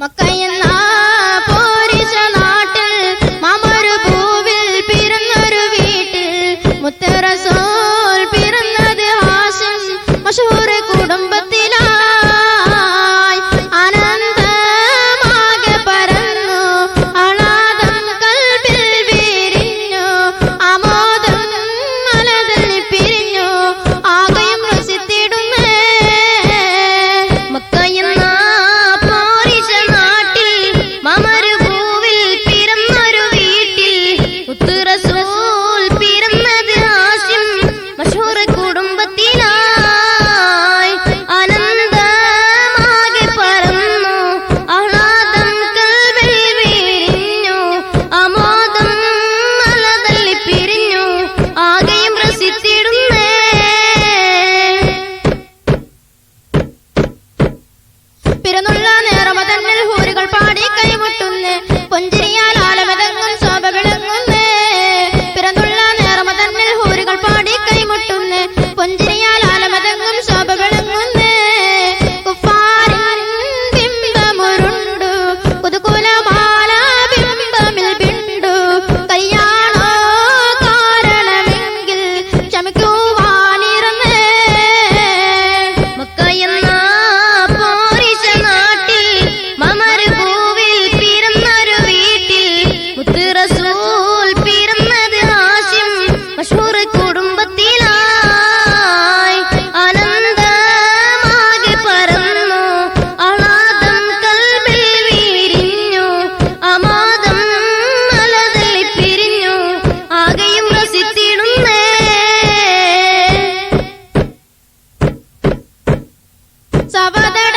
മക്കയെന്ന പോരിച്ച നാട്ടിൽ മാമൊരു പൂവിൽ പിറന്നൊരു വീട്ടിൽ മുത്ത് റസൂൽ പിറന്നത് ഹാഷിം മശൂർ കുടുംബത്തിലായി ആനന്ദമാകെ പരന്നു ആഹ്ലാദം കൽബിൽ വിരിഞ്ഞു ആമോദം മലതിൽ പിരിഞ്ഞു ആകെയും രസിത്തിടുന്നേ മക്കയെന്ന പിറന്നുള്ള നേരമതന്നിൽ ഹൂറുകൾ പാടി കൈമുട്ടുന്നേ പൊഞ്ചിരിയാൽ ആലമതങ്ങും ശോഭ വിളങ്ങുന്നേ പിറന്നുള്ള നേരമതന്നിൽ ഹൂറുകൾ പാടി കൈമുട്ടുന്നേ പൊഞ്ചിരിയാൽ ആലമതങ്ങും ശോഭ വിളങ്ങുന്നേ കുഫാരിൻ ബിംബമുരുണ്ടു കുതുകുലമാല ബിംബമിൽ ബിണ്ടു കല്യാണോ കാരണമെങ്കിൽ ക്ഷമിക്കുവാനിരുന്നേ മക്കയെന്ന Sabada